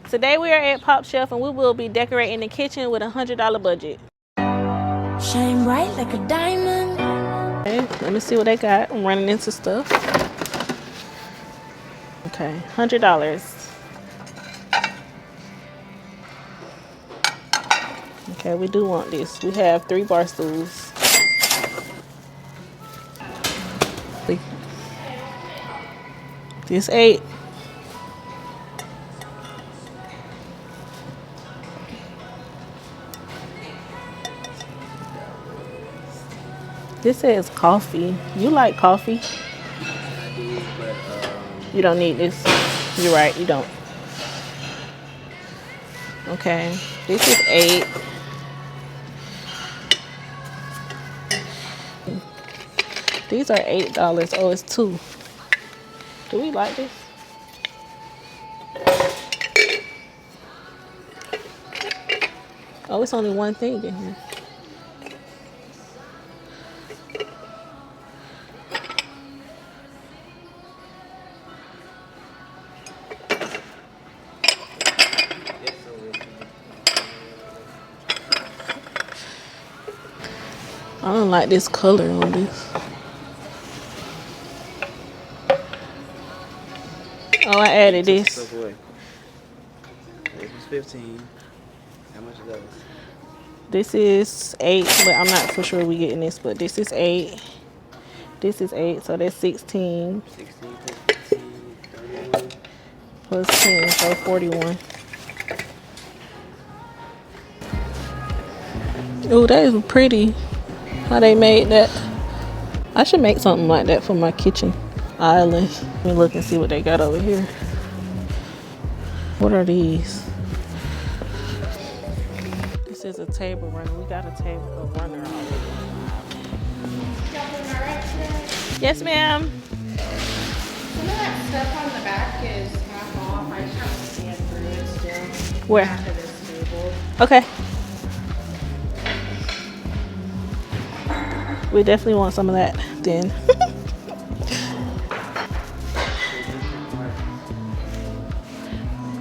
Today we are at PopShelf and we will be decorating the kitchen with a $100 budget. Shine bright like a diamond. Okay, let me see what they got. I'm running into stuff. Okay, $100. Okay, we do want this. We have 3 bar stools. This 8. This says coffee. You like coffee? You don't need this. You're right, you don't. Okay, this is 8. These are $8. Oh, it's 2. Do we like this? Oh, it's only one thing in here. I don't like this color on this. Oh, I added this. This is 15. How much is that? This is 8, but I'm not for sure we getting this, but this is 8. This is 8, so that's 16. 16 plus 15, 31. Plus 10, so 41. Oh, that is pretty. How they made that. I should make something like that for my kitchen island. Let me look and see what they got over here. What are these? This is a table runner. We got a runner already. Yes, ma'am. Some of that stuff on the back is half off. I just have to scan through it still. Where? After this table. Okay. We definitely want some of that then.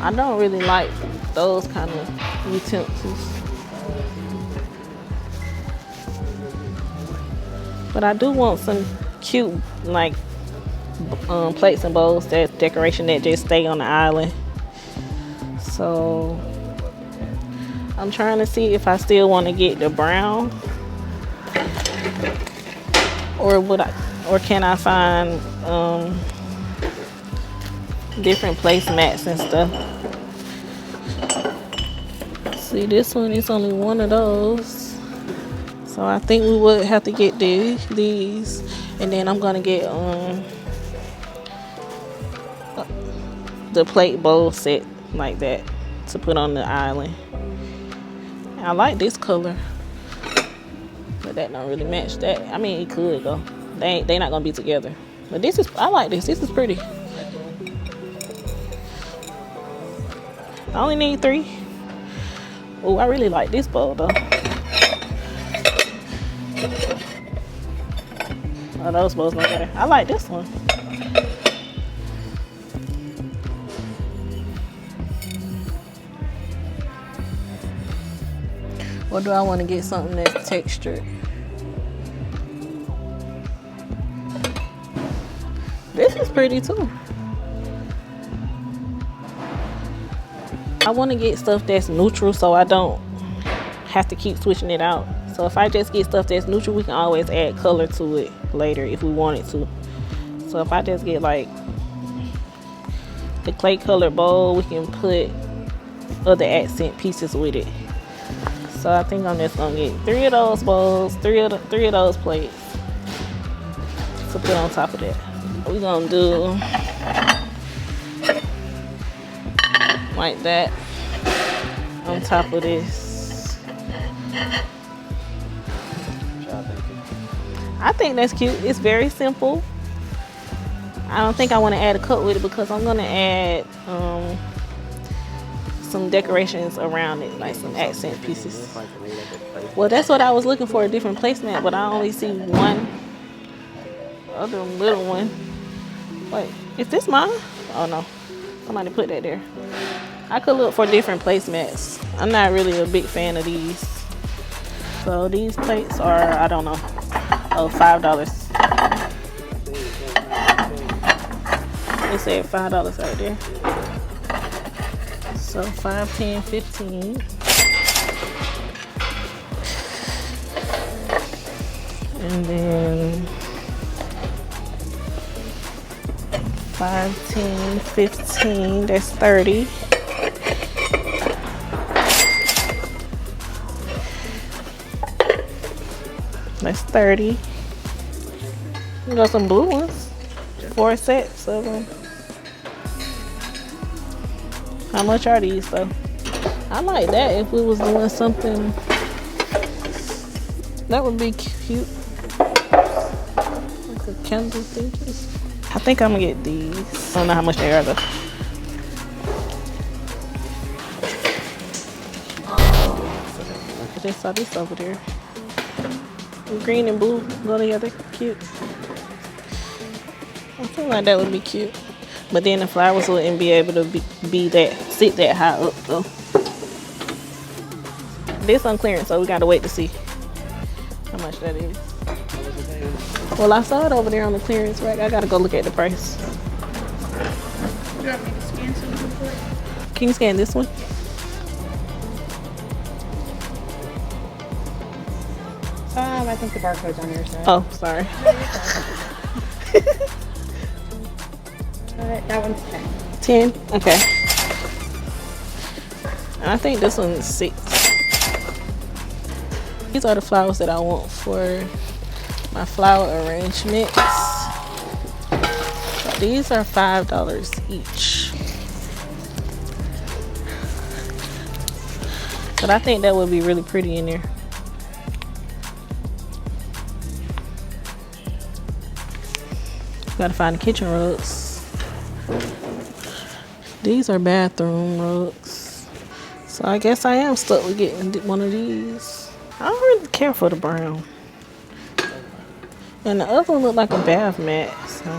I don't really like those kind of utensils. But I do want some cute like plates and bowls, that decoration that just stay on the island. So I'm trying to see if I still want to get the brown, or can I find different placemats and stuff. See, this one is only one of those, so I think we would have to get these, and then I'm gonna get the plate bowl set like that to put on the island. I like this color, but that don't really match that. I mean, it could though. They not gonna be together. But this is, I like this. This is pretty. I only need 3. Oh, I really like this bowl though. Oh, those bowls no better. I like this one. Or do I want to get something that's textured? This is pretty too. I want to get stuff that's neutral so I don't have to keep switching it out. So if I just get stuff that's neutral, we can always add color to it later if we wanted to. So if I just get like the clay color bowl, we can put other accent pieces with it. So I think I'm just gonna get 3 of those bowls, 3 of those plates to put on top of that. We're gonna do like that on top of this. I think that's cute. It's very simple. I don't think I want to add a cup with it because I'm gonna add some decorations around it, like some accent pieces. Well, that's what I was looking for, a different placemat, but I only see one other little one. Wait, is this mine? Oh no, somebody put that there. I could look for different placemats. I'm not really a big fan of these. So these plates are, I don't know, oh, $5. They said $5 right there. So 5, 10, 15. And then 5, 10, 15, that's 30. That's 30. You got some blue ones. 4 sets of them. How much are these though? I like that if we was doing something. That would be cute. Like a candle thingy. I think I'm gonna get these. I don't know how much they are though. I just saw this over there. Green and blue go together. Cute. I feel like that would be cute. But then the flowers wouldn't be able to sit that high up though. This on clearance, so we gotta wait to see how much that is. Well, I saw it over there on the clearance rack. I gotta go look at the price. You want me to scan something for you? Can you scan this one? I think the barcode's on your side. Oh, sorry. That one's 10. 10? Okay. I think this one's 6. These are the flowers that I want for my flower arrangements. So these are $5 each. But I think that would be really pretty in there. Gotta find the kitchen rugs. These are bathroom rugs. So I guess I am stuck with getting one of these. I don't really care for the brown. And the other one looked like a bath mat, so.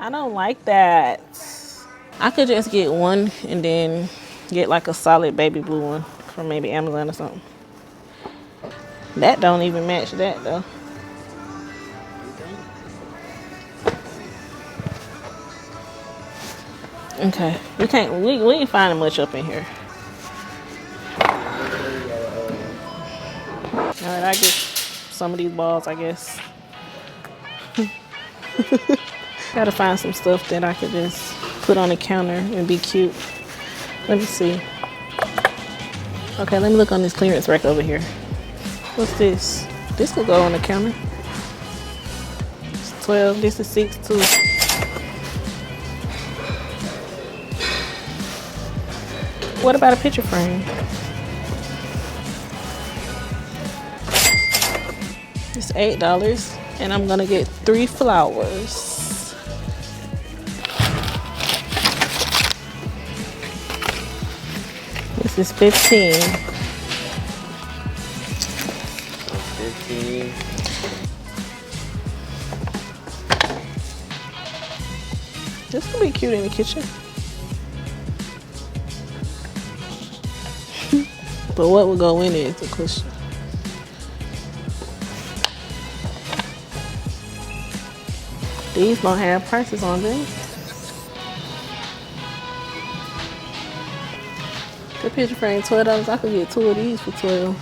I don't like that. I could just get one and then get like a solid baby blue one from maybe Amazon or something. That don't even match that though. Okay, we ain't finding much up in here. Alright, I get some of these balls, I guess. Gotta find some stuff that I could just put on the counter and be cute. Let me see. Okay, let me look on this clearance rack over here. What's this? This could go on the counter. It's 12. This is 6 too. What about a picture frame? It's $8 and I'm gonna get 3 flowers. This is 15. 15. This will be cute in the kitchen. But what would go in it is the question. These don't have prices on them. The picture frame, $12. I could get 2 of these for 12.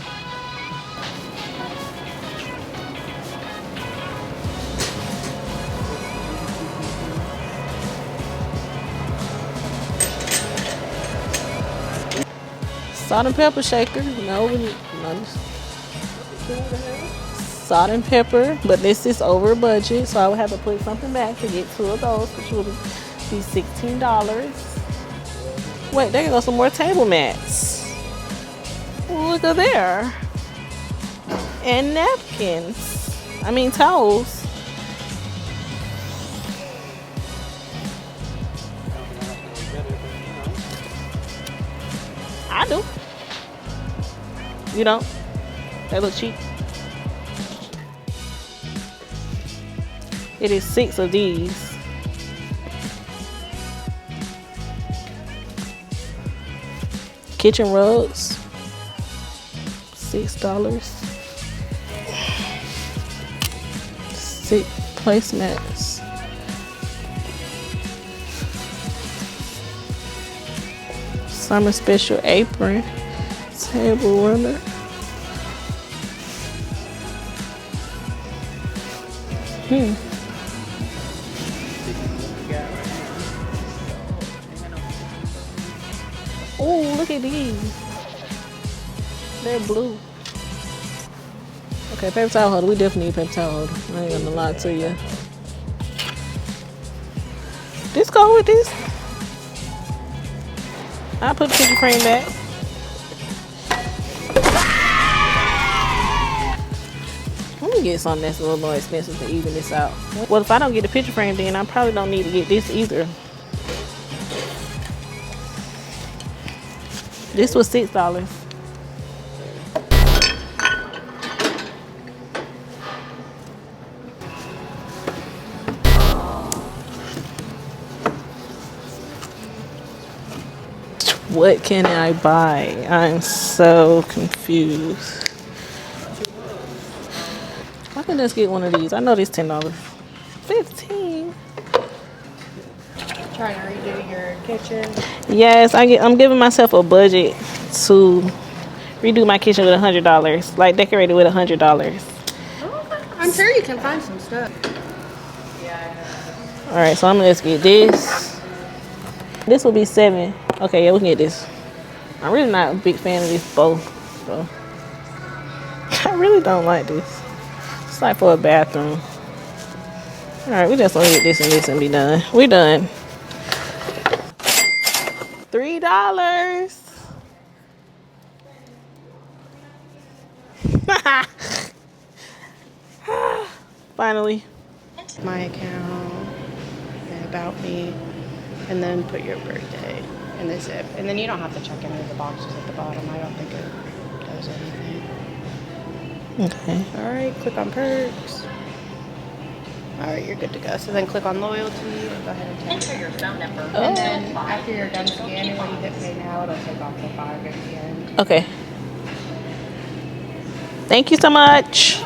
Salt and pepper shaker. No. Salt and pepper, but this is over budget, so I would have to put something back to get 2 of those, which would be $16. Wait, there go some more table mats. Look at there. And napkins. I mean towels. I do. You don't? They look cheap. It is 6 of these. Kitchen rugs, $6. 6 placemats. Summer special apron, table runner. Oh, look at these. They're blue. Okay, paper towel holder. We definitely need a paper towel holder. I ain't gonna lie to you. This go with this. I'll put the picture frame back. Let me get something that's a little more expensive to even this out. Well, if I don't get the picture frame, then I probably don't need to get this either. This was $6. What can I buy? I'm so confused. I can just get one of these. I know this $10. 15. Trying to redo your kitchen. Yes, I'm giving myself a budget to redo my kitchen with $100. Like decorate it with $100. Okay. I'm sure you can find some stuff. All right, so I'm gonna just get this. This will be $7. Okay, yeah, we can get this. I'm really not a big fan of this bow, so I really don't like this. It's like for a bathroom. All right, we just gonna get this and this and be done. We done. $3. Finally. My account, and about me, and then put your birthday in the zip. And then you don't have to check any of the boxes at the bottom. I don't think it does anything. Okay. All right, click on perks. All right, you're good to go. So then click on loyalty and go ahead and enter your phone number. And then after you're done scanning, when you hit pay now, it'll take off the 5 at the end. Okay. Thank you so much.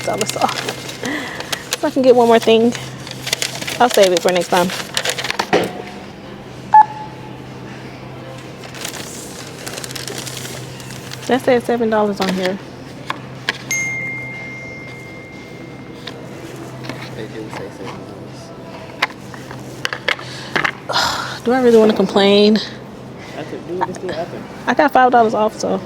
Got $5 off. So I can get one more thing. I'll save it for next time. That said $7 on here. They do say $7. Do I really want to complain? I could do it still after. I got $5 off, so.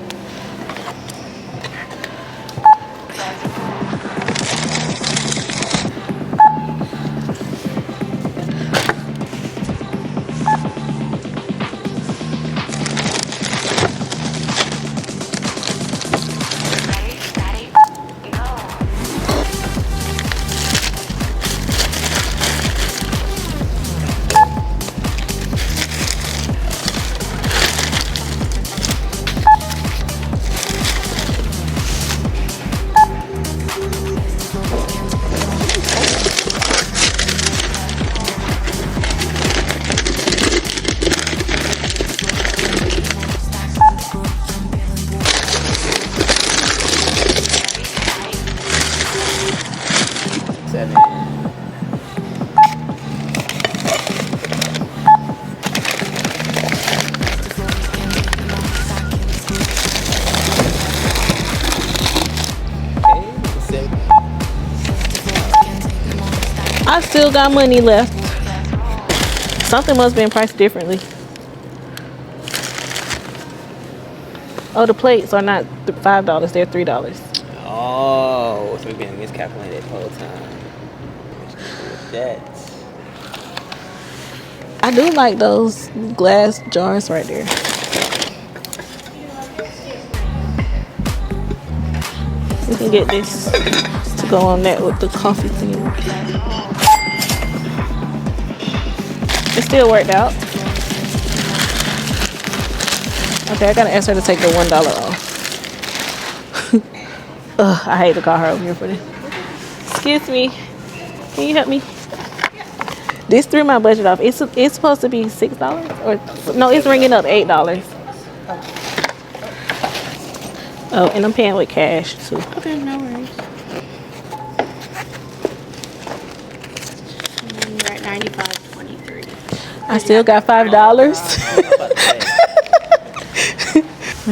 I still got money left. Something must have been priced differently. Oh, the plates are not $5, they're $3. Oh, so we've been miscalculated the whole time. That. I do like those glass jars right there. We can get this to go on that with the coffee thing. It still worked out. Okay, I gotta ask her to take the $1 off. Ugh, I hate to call her over here for this. Excuse me. Can you help me? This threw my budget off. It's supposed to be $6 or no, it's ringing up $8. Oh, and I'm paying with cash too. Okay, no worries. And you're at 95.23. I still got $5.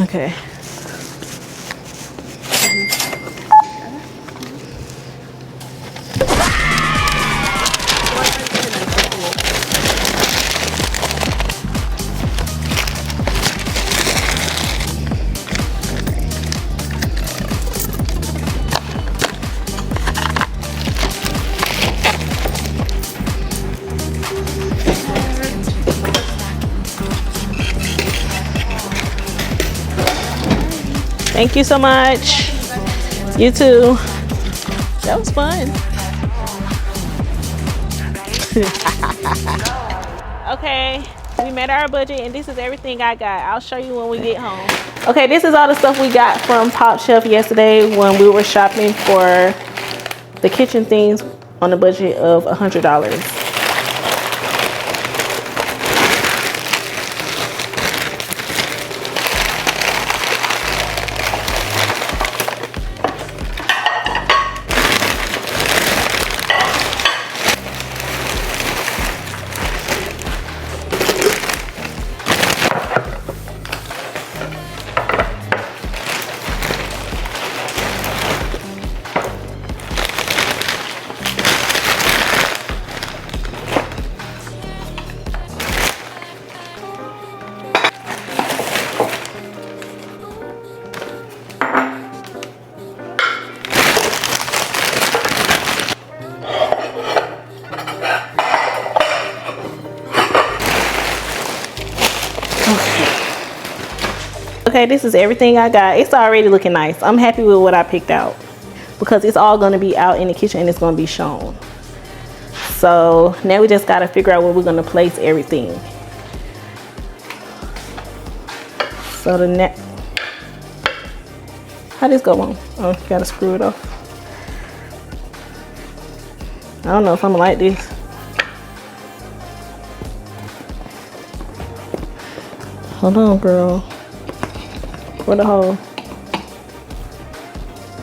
Okay. Thank you so much. You too. That was fun. Okay, we met our budget and this is everything I got. I'll show you when we get home. Okay, this is all the stuff we got from PopShelf yesterday when we were shopping for the kitchen things on a budget of $100. Okay, this is everything I got. It's already looking nice. I'm happy with what I picked out because it's all going to be out in the kitchen and it's going to be shown. So now we just got to figure out where we're going to place everything. So the net, how this go on? Oh, you got to screw it off. I don't know if I'm like this. Hold on, girl. For the hole.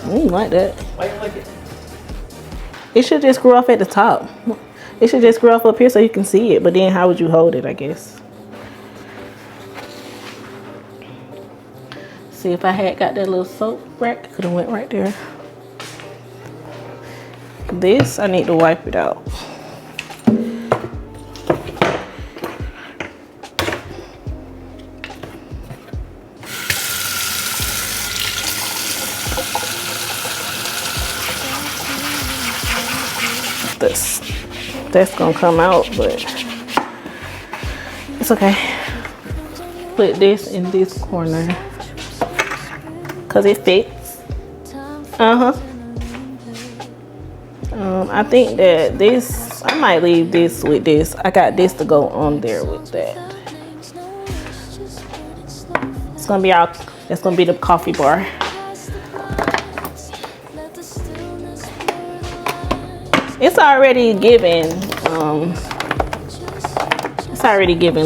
I don't like that. Why you like it? It should just screw off at the top. It should just screw off up here so you can see it. But then how would you hold it, I guess? See, if I had got that little soap rack, it could have went right there. This, I need to wipe it out. That's gonna come out, but it's okay. Put this in this corner because it fits. I think that this, I might leave this with this. I got this to go on there with that. It's gonna be our, that's gonna be the coffee bar. It's already given,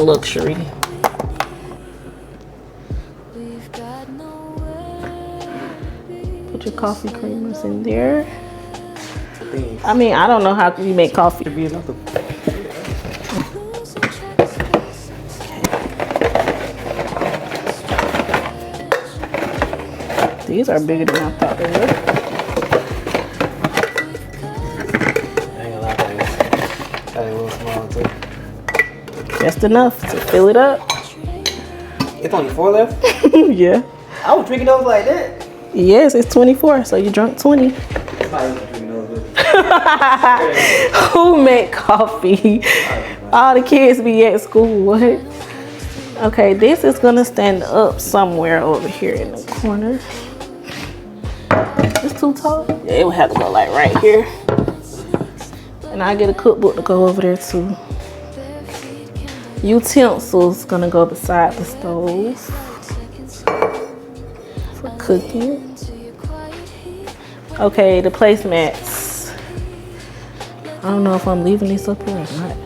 luxury. Put your coffee creamers in there. I mean, I don't know how you make coffee. These are bigger than I thought they were. Just enough to fill it up. It's only 4 left? Yeah. I was drinking those like that. Yes, it's 24, so you drunk 20. Who made coffee? All the kids be at school. What? Okay, this is gonna stand up somewhere over here in the corner. It's too tall. Yeah, it would have to go like right here. And I get a cookbook to go over there too. Utensils gonna go beside the stove for cooking. Okay, the placemats. I don't know if I'm leaving these up here or not.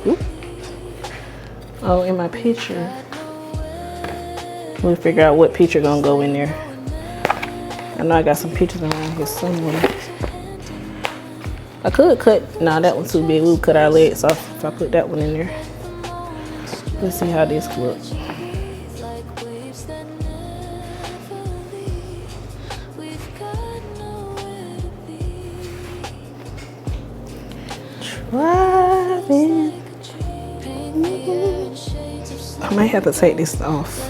Oop. Oh, in my picture. We'll figure out what picture gonna go in there. I know I got some pictures around here somewhere. I could cut, nah, that one's too big. We'll cut our legs off if I put that one in there. Let's see how this looks. Driving. I might have to take this off.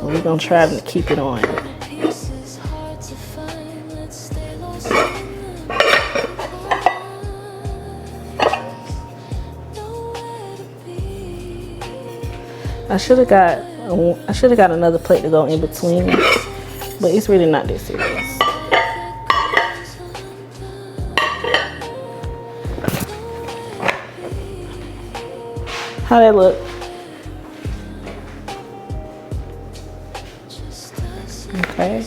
We're gonna try to keep it on. I should have got another plate to go in between, but it's really not that serious. How that look? Okay.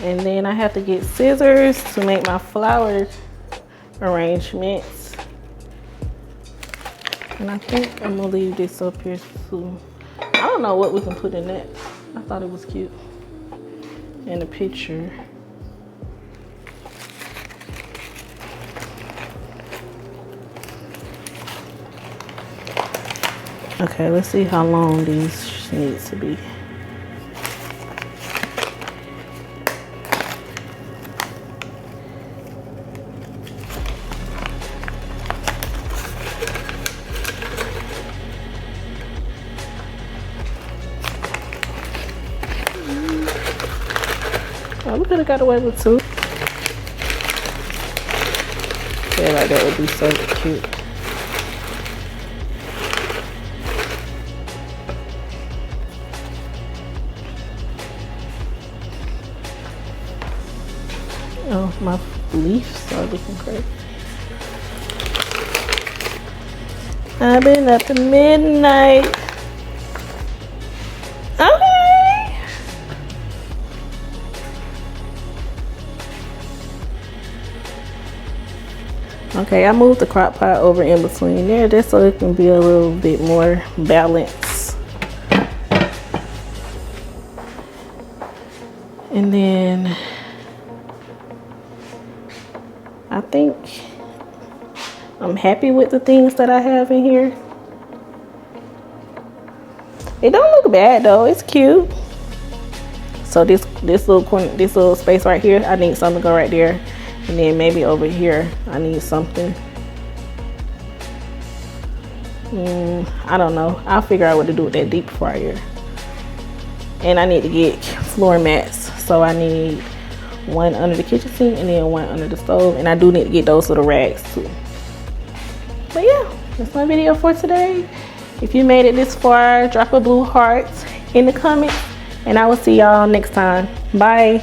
And then I have to get scissors to make my flower arrangements. And I think I'm gonna leave this up here too. I don't know what we can put in that. I thought it was cute in the picture. Okay, let's see how long these need to be. Oh, we could have got away with 2. I feel like that would be so cute. Oh, my leaves are looking crazy. I've been up to midnight. Okay. Okay, I moved the crock pot over in between there just so it can be a little bit more balanced. And then I think I'm happy with the things that I have in here. It don't look bad though, it's cute. So this little corner, this little space right here, I need something to go right there. And then maybe over here, I need something. I don't know. I'll figure out what to do with that deep fryer. And I need to get floor mats. So I need one under the kitchen sink and then one under the stove. And I do need to get those little rags too. But yeah, that's my video for today. If you made it this far, drop a blue heart in the comments. And I will see y'all next time. Bye.